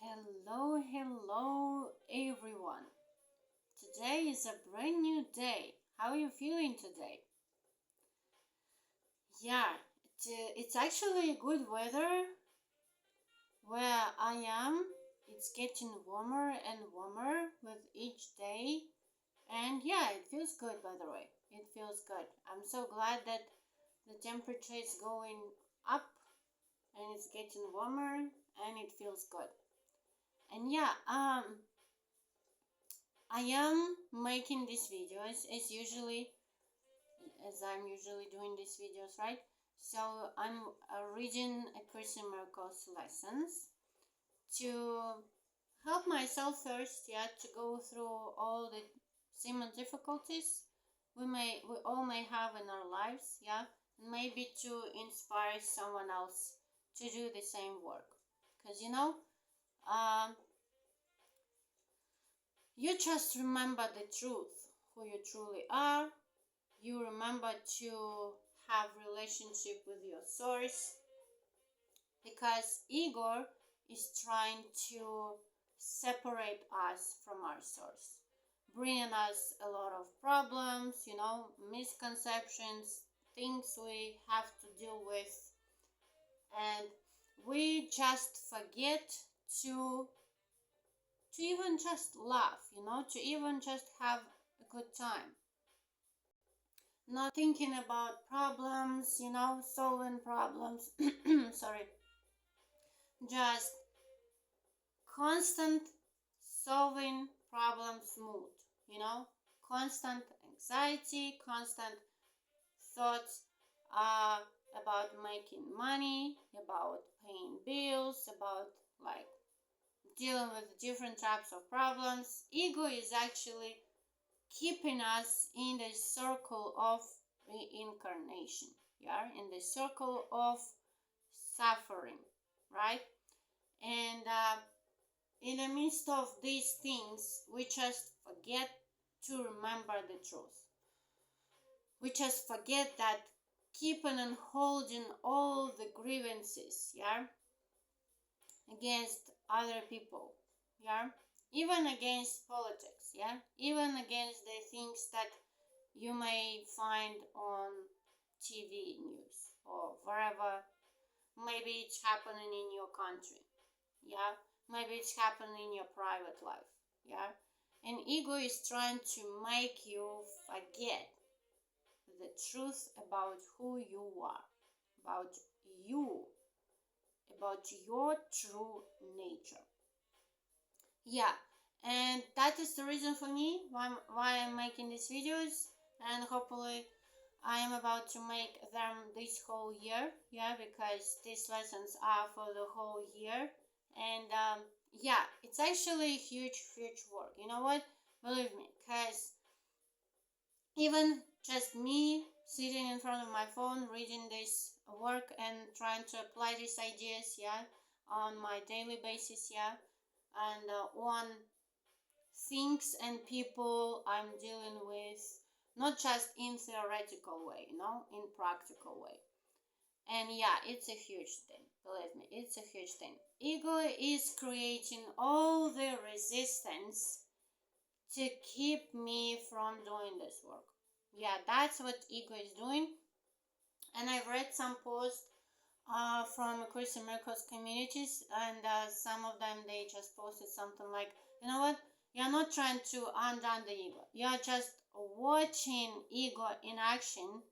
Hello, everyone. Today is a brand new day. How are you feeling today? Yeah, it's actually good weather where I am. It's getting warmer and warmer with each day. And yeah, it feels good, by the way. It feels good. I'm so glad that the temperature is going up and it's getting warmer and it feels good. And yeah, I am making these videos as I'm usually doing these videos, right? So I'm reading a Course in Miracles lessons to help myself first, yeah, to go through all the seeming difficulties we all may have in our lives, yeah, and maybe to inspire someone else to do the same work. Because um, you just remember the truth, who you truly are. You remember to have relationship with your source, because ego is trying to separate us from our source, bringing us a lot of problems, misconceptions, things we have to deal with, and we just forget to even just laugh, to even just have a good time, not thinking about problems, solving problems. Sorry, just constant solving problems mood, constant anxiety, constant thoughts uh, about making money, about paying bills, about like dealing with different types of problems. Ego is actually keeping us in the circle of reincarnation. Yeah, in the circle of suffering, right? And in the midst of these things, we just forget to remember the truth. We just forget that keeping and holding all the grievances, yeah, against other people, yeah, even against politics, yeah, even against the things that you may find on TV news or wherever. Maybe it's happening in your country, yeah, maybe it's happening in your private life, yeah, and ego is trying to make you forget the truth about who you are, about you, about your true nature. Yeah, and that is the reason for me why I'm making these videos, and hopefully I am about to make them this whole year, yeah, because these lessons are for the whole year. And yeah, it's actually huge work. You know what? Believe me, because even just me sitting in front of my phone reading this work and trying to apply these ideas, yeah, on my daily basis, yeah, and on things and people I'm dealing with, not just in theoretical way, in practical way. And yeah, it's a huge thing. Believe me, it's a huge thing. Ego is creating all the resistance to keep me from doing this work. Yeah, that's what ego is doing. And I've read some posts from Christian Miracles communities, and some of them they just posted something like, you know what? You're not trying to undo the ego. You're just watching ego in action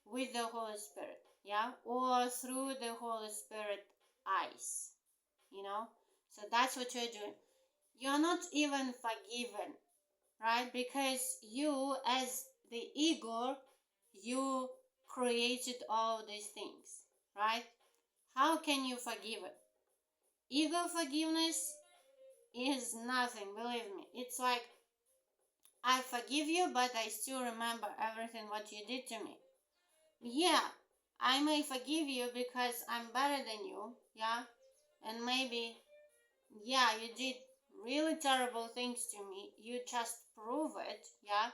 with the Holy Spirit, yeah, or through the Holy Spirit eyes, So that's what you're doing. You're not even forgiven, right? Because you, as the ego, you created all these things, right? How can you forgive it? Ego forgiveness is nothing, believe me. It's like, I forgive you, but I still remember everything what you did to me. Yeah, I may forgive you because I'm better than you, yeah? And maybe, yeah, you did really terrible things to me. You just prove it, yeah?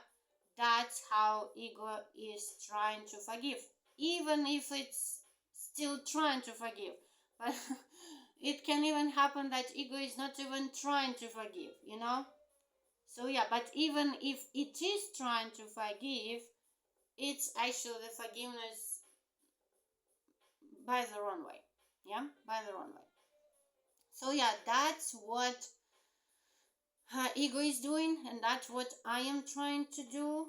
That's how ego is trying to forgive. Even if it's still trying to forgive. But it can even happen that ego is not even trying to forgive, So yeah, but even if it is trying to forgive, it's actually the forgiveness by the wrong way. Yeah, by the wrong way. So yeah, that's what ego is doing, and that's what I am trying to do,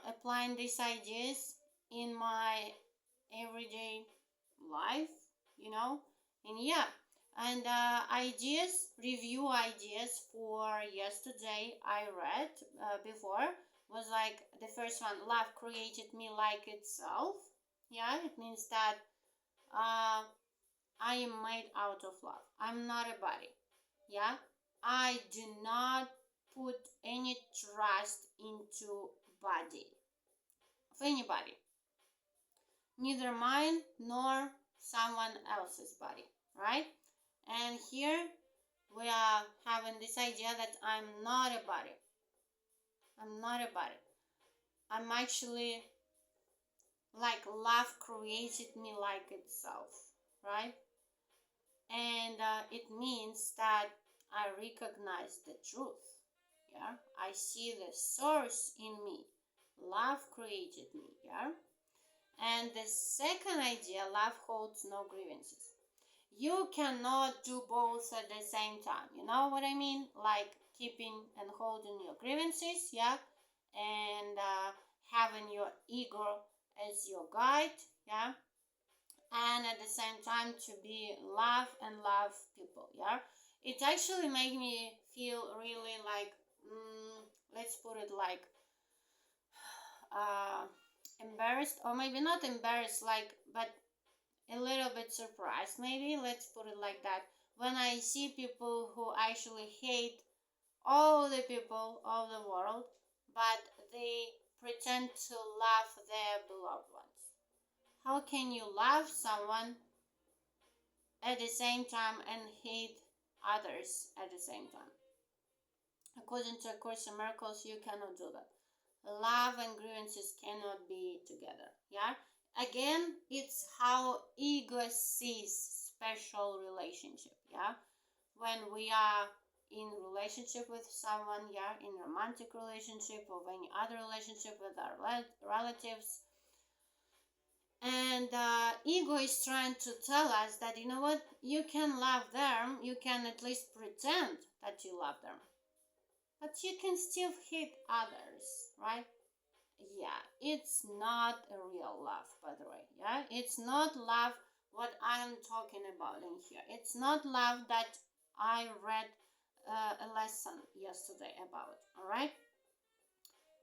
applying these ideas in my everyday life, you know. And yeah, and ideas, review ideas for yesterday I read before was like the first one: love created me like itself. Yeah, it means that uh, I am made out of love. I'm not a body. Yeah, I do not put any trust into body of anybody, neither mine nor someone else's body, right? And here we are having this idea that I'm not a body. I'm not a body. I'm actually like love created me like itself, right? And it means that I recognize the truth. Yeah, I see the source in me. Love created me. Yeah. And the second idea, love holds no grievances. You cannot do both at the same time. You know what I mean? Like keeping and holding your grievances, yeah, and having your ego as your guide, yeah, and at the same time to be love and love people, yeah. It actually made me feel really like, let's put it like, uh, embarrassed, or maybe not embarrassed, like, but a little bit surprised, maybe, let's put it like that, when I see people who actually hate all the people of the world, but they pretend to love their beloved ones. How can you love someone at the same time and hate others at the same time? According to A Course in Miracles, you cannot do that. Love and grievances cannot be together. Yeah. Again, it's how ego sees special relationship. Yeah. When we are in relationship with someone, yeah, in romantic relationship or any other relationship with our relatives, and ego is trying to tell us that, you know what, you can love them, you can at least pretend that you love them, but you can still hate others, right? Yeah, it's not a real love, by the way. Yeah, it's not love what I'm talking about in here. It's not love that I read a lesson yesterday about. All right,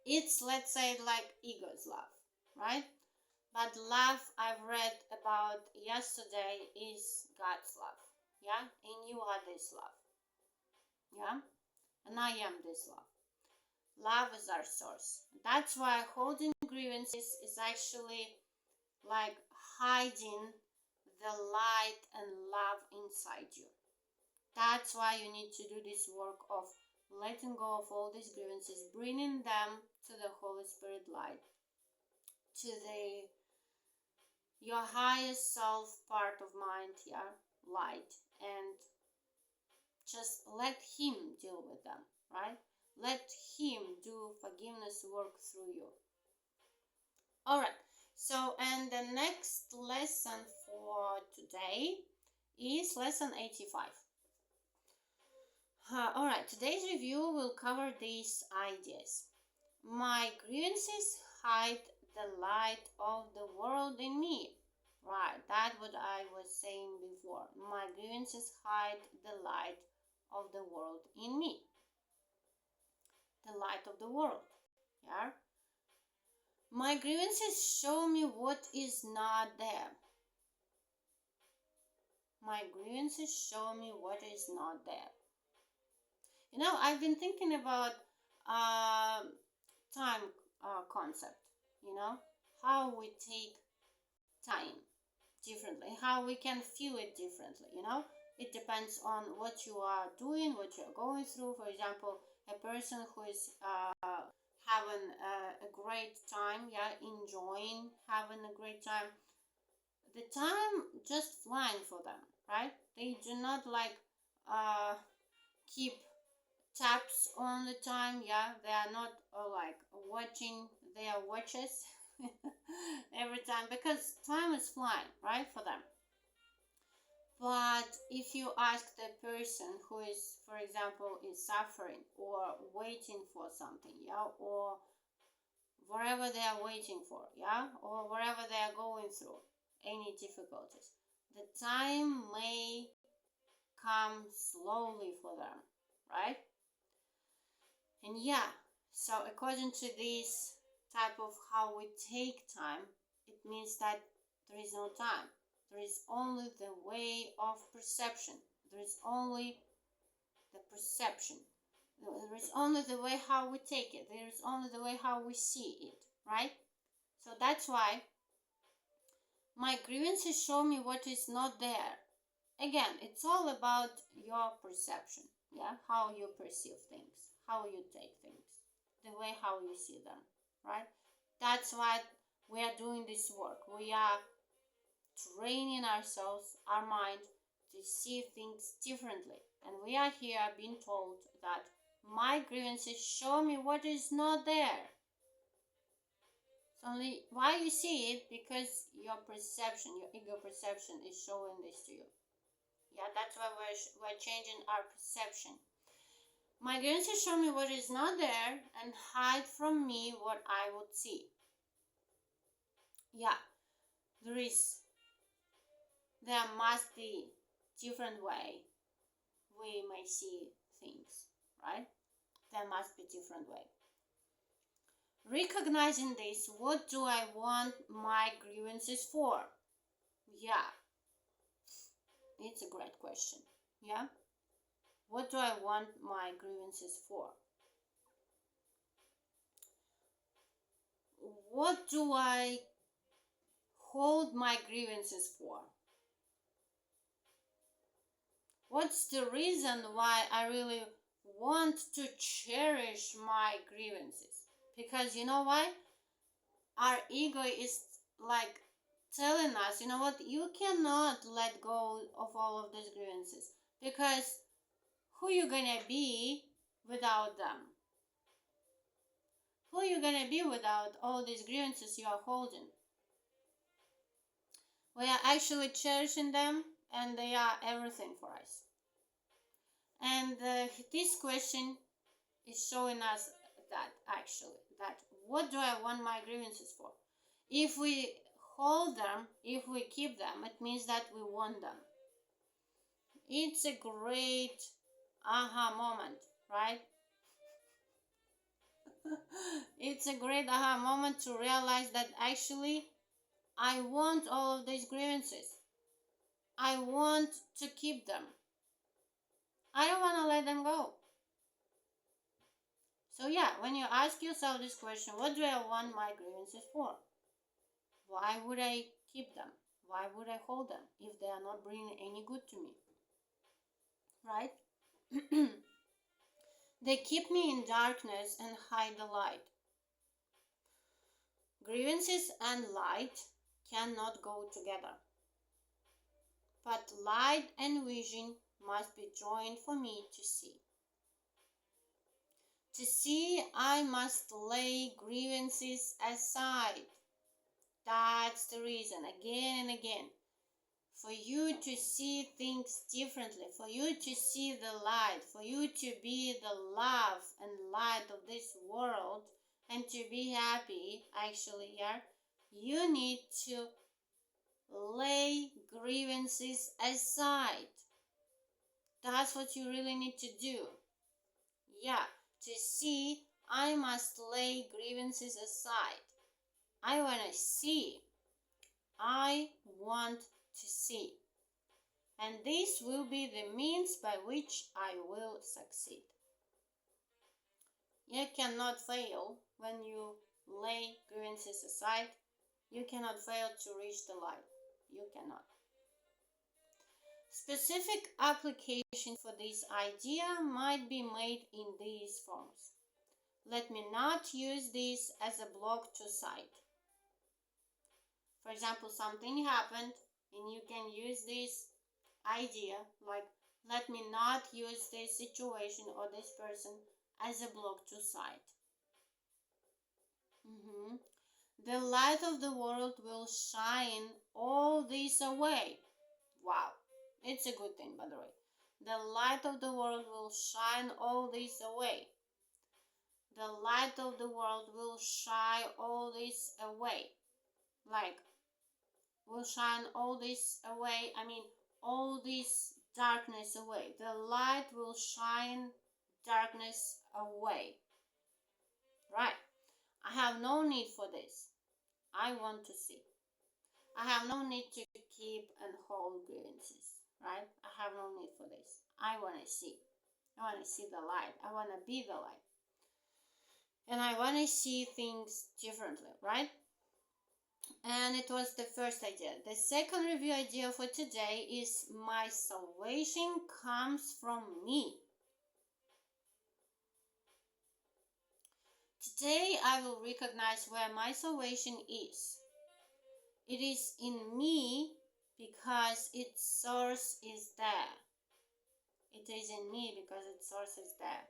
it's, let's say, like ego's love, right? But love I've read about yesterday is God's love. Yeah, and you are this love. Yeah, and I am this love. Love is our source. That's why holding grievances is actually like hiding the light and love inside you. That's why you need to do this work of letting go of all these grievances, bringing them to the Holy Spirit light, to the your highest self part of mind, yeah, light, and just let Him deal with them, right? Let Him do forgiveness work through you. All right. So, and the next lesson for today is lesson 85. All right. Today's review will cover these ideas. My grievances hide the light of the world in me. Right. That's what I was saying before. My grievances hide the light of the world in me. The light of the world. Yeah. My grievances show me what is not there. My grievances show me what is not there. I've been thinking about time concept, how we take time differently, how we can feel it differently. It depends on what you are doing, what you're going through. For example, a person who is having a great time, yeah, enjoying having a great time, the time just flying for them, right? They not like keep tabs on the time. Yeah, they are not like watching their watches every time, because time is flying, right, for them. But if you ask the person who is, for example, is suffering or waiting for something, yeah, or wherever they are waiting for, yeah, or wherever they are going through any difficulties, the time may come slowly for them, right? And yeah, so according to this type of how we take time, it means that there is no time. There is only the way of perception. There is only the perception. There is only the way how we take it. There is only the way how we see it, right? So that's why my grievances show me what is not there. Again, it's all about your perception, yeah? How you perceive things, how you take things, the way how you see them, right? That's why we are doing this work. We are training ourselves, our mind, to see things differently. And we are here being told that my grievances show me what is not there. It's only why you see it, because your perception, your ego perception is showing this to you. Yeah, that's why we're changing our perception. My grievances show me what is not there and hide from me what I would see. Yeah, there must be different way we may see things, right? There must be different way. Recognizing this, what do I want my grievances for? Yeah, it's a great question. Yeah, what do I want my grievances for? What do I hold my grievances for? What's the reason why I really want to cherish my grievances? Because you know why? Our ego is like telling us, you know what, you cannot let go of all of these grievances, because who you gonna be without them? Who you gonna be without all these grievances you are holding? We are actually cherishing them, and they are everything for us. And this question is showing us that actually, that what do I want my grievances for? If we hold them, if we keep them, it means that we want them. It's a great aha moment, right? It's a great aha moment to realize that actually I want all of these grievances. I want to keep them. I don't want to let them go. So yeah, when you ask yourself this question, what do I want my grievances for? Why would I keep them? Why would I hold them if they are not bringing any good to me? Right? They keep me in darkness and hide the light. Grievances and light cannot go together. But light and vision must be joined for me to see. To see, I must lay grievances aside. That's the reason, again and again. For you to see things differently, for you to see the light, for you to be the love and light of this world, and to be happy, actually, here, you need to lay grievances aside. That's what you really need to do. Yeah, to see, I must lay grievances aside. I want to see. I want to see. And this will be the means by which I will succeed. You cannot fail when you lay grievances aside. You cannot fail to reach the light. You cannot. Specific application for this idea might be made in these forms. Let me not use this as a block to cite. For example, something happened and you can use this idea, like, let me not use this situation or this person as a block to sight. The light of the world will shine all this away. Wow, it's a good thing, by the way. The light of the world will shine all this away. The light of the world will shine all this away. Like, will shine all this away. I mean, all this darkness away. The light will shine darkness away. Right. I have no need for this. I want to see. I have no need to keep and hold grievances. Right? I have no need for this. I want to see. I want to see the light. I want to be the light. And I want to see things differently. Right? And it was the first idea. The second review idea for today is my salvation comes from me. Today I will recognize where my salvation is. It is in me because its source is there. It is in me because its source is there.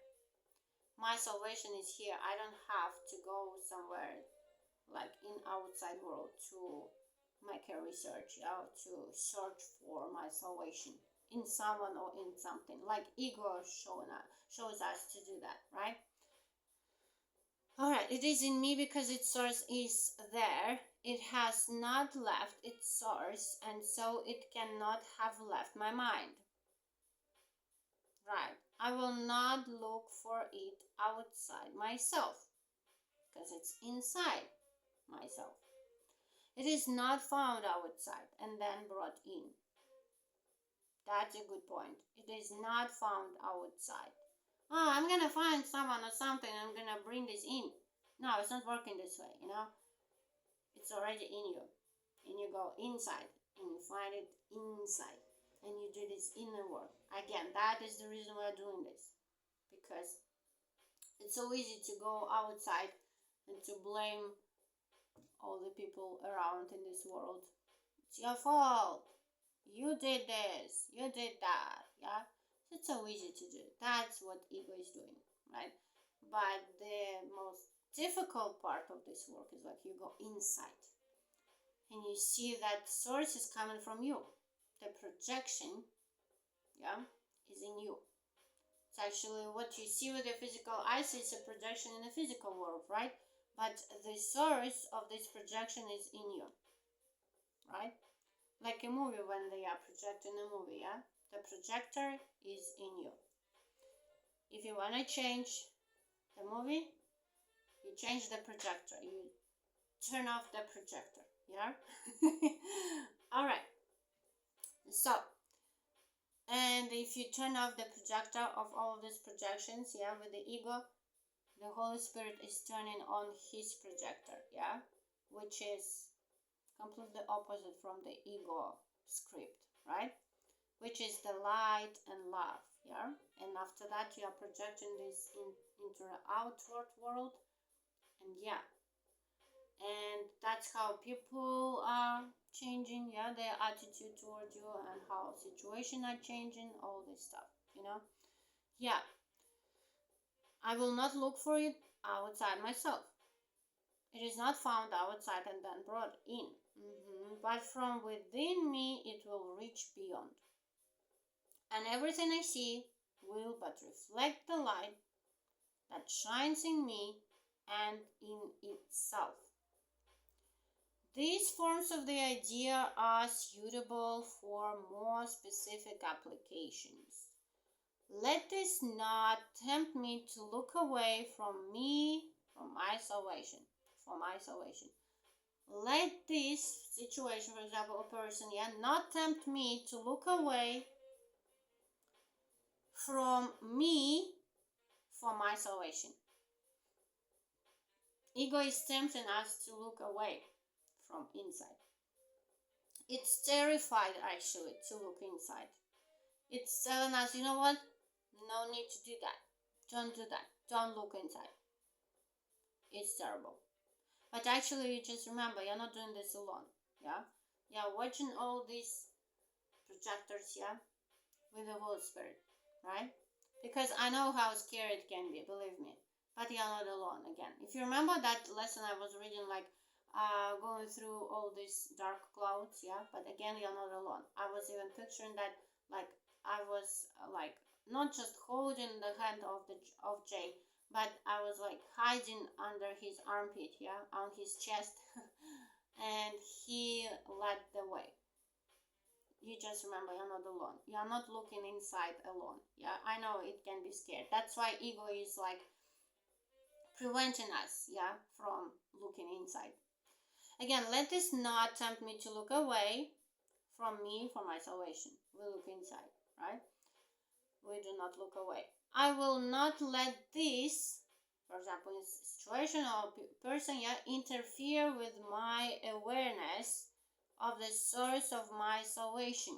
My salvation is here. I don't have to go somewhere like in outside world to make a research, to search for my salvation in someone or in something. Like ego shows us to do that, right? Alright, it is in me because its source is there. It has not left its source, and so it cannot have left my mind. Right. I will not look for it outside myself because it's inside myself. It is not found outside and then brought in. That's a good point. It is not found outside. Oh, I'm gonna find someone or something, I'm gonna bring this in. No, it's not working this way, It's already in you. And you go inside and you find it inside. And you do this inner work. Again, that is the reason we're doing this. Because it's so easy to go outside and to blame all the people around in this world. It's your fault. You did this. You did that. Yeah? It's so easy to do. That's what ego is doing, right? But the most difficult part of this work is like you go inside and you see that source is coming from you. The projection, yeah, is in you. It's actually what you see with your physical eyes is a projection in the physical world, right? But the source of this projection is in you, right? Like a movie when they are projecting a movie, yeah? The projector is in you. If you want to change the movie, you change the projector. You turn off the projector, yeah? All right. So, and if you turn off the projector of all of these projections, yeah, with the ego, the Holy Spirit is turning on his projector, yeah, which is completely opposite from the ego script, right? Which is the light and love, yeah. And after that, you are projecting this into the outward world, and yeah, and that's how people are changing, yeah, their attitude towards you, and how situations are changing, all this stuff, yeah. I will not look for it outside myself. It is not found outside and then brought in. But from within me, it will reach beyond. And everything I see will but reflect the light that shines in me and in itself. These forms of the idea are suitable for more specific applications. Let this not tempt me to look away from me, from my salvation. Let this situation, for example, a person, not tempt me to look away from me for my salvation. Ego is tempting us to look away from inside. It's terrified actually to look inside. It's telling us, you know what? No need to do that. Don't do that. Don't look inside. It's terrible. But actually, you just remember, you're not doing this alone. Yeah? You're watching all these projectors, yeah, with the Holy Spirit, right? Because I know how scary it can be, believe me. But you're not alone again. If you remember that lesson I was reading, like going through all these dark clouds, yeah, but again, you're not alone. I was even picturing that, like, I was like not just holding the hand of Jay, but I was like hiding under his armpit, yeah, on his chest, and he led the way. You just remember you're not alone. You're not looking inside alone. Yeah, I know it can be scared. That's why ego is like preventing us, yeah, from looking inside. Again, let this not tempt me to look away from me for my salvation. We look inside, right? We do not look away. I will not let this, for example, in situation or person, yeah, interfere with my awareness of the source of my salvation.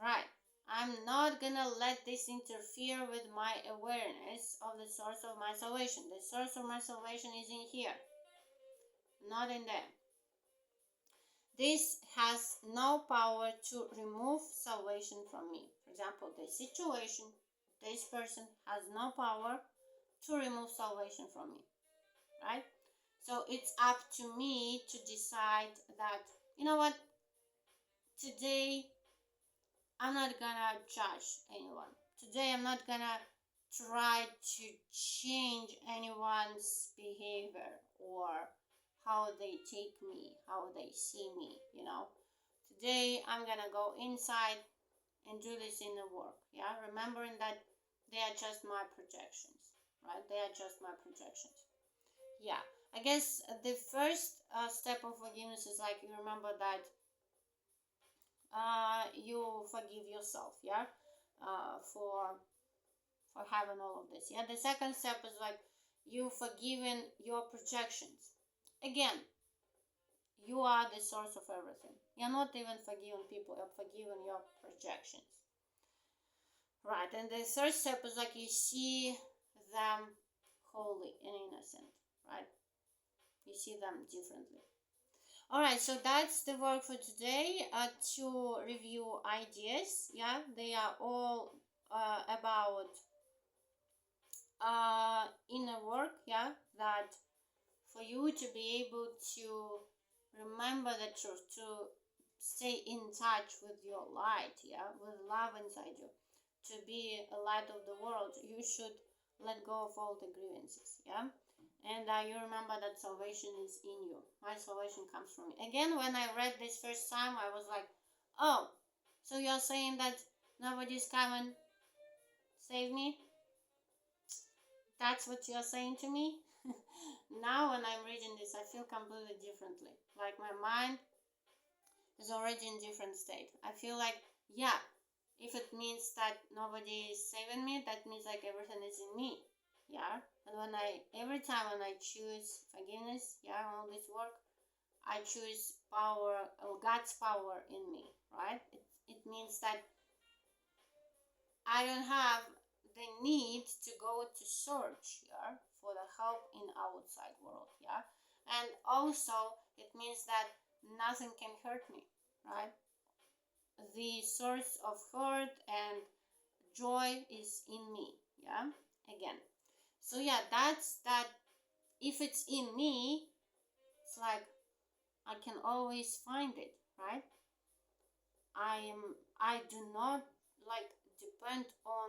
Right. I'm not gonna let this interfere with my awareness of the source of my salvation. The source of my salvation is in here, not in them. This has no power to remove salvation from me. For example, this situation, this person has no power to remove salvation from me, right? So it's up to me to decide that, you know what, today I'm not gonna judge anyone. Today I'm not gonna try to change anyone's behavior or how they take me, how they see me, you know. Today I'm gonna go inside and do this inner work, yeah, remembering that they are just my projections, right? They are just my projections. Yeah, I guess the first step of forgiveness is like you remember that you forgive yourself, yeah, for having all of this. Yeah, the second step is like you forgiving your projections. Again, you are the source of everything. You're not even forgiving people, you're forgiving your projections. Right, and the third step is like you see them holy and innocent, right? You see them differently. All right, so that's the work for today. To review ideas, yeah, they are all about inner work, yeah, that for you to be able to remember the truth, to stay in touch with your light, yeah, with love inside you, to be a light of the world, you should let go of all the grievances, yeah. And you remember that salvation is in you. My salvation comes from me. Again, when I read this first time, I was like, oh, so you're saying that nobody's coming save me? That's what you're saying to me? Now when I'm reading this, I feel completely differently. Like my mind is already in different state. I feel like, yeah, if it means that nobody is saving me, that means like everything is in me. Yeah. And every time when I choose forgiveness, yeah, all this work, I choose power, or God's power in me, right? It means that I don't have the need to go to search, yeah, for the help in outside world, yeah. And also it means that nothing can hurt me, right? The source of hurt and joy is in me, yeah, again. So yeah, that's that. If it's in me, it's like I can always find it, right? I do not like depend on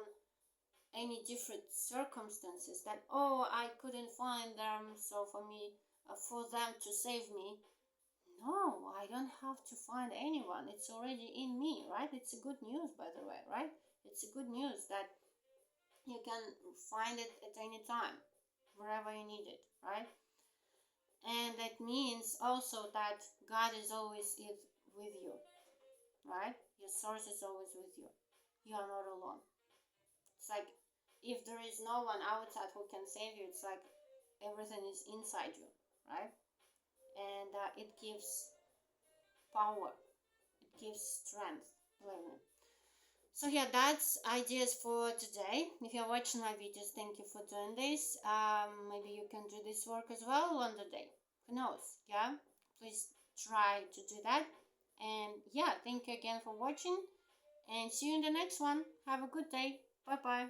any different circumstances that, oh, I couldn't find them, so for them to save me. No, I don't have to find anyone. It's already in me, right? It's a good news, by the way, right? It's a good news that you can find it at any time, wherever you need it, right? And that means also that God is always with you, right? Your source is always with you. You are not alone. It's like if there is no one outside who can save you, it's like everything is inside you, right? And it gives power, it gives strength, believe me. So yeah, that's ideas for today. If you're watching my videos, thank you for doing this. Maybe you can do this work as well on the day. Who knows? Yeah, please try to do that. And yeah, thank you again for watching, and see you in the next one. Have a good day. Bye bye.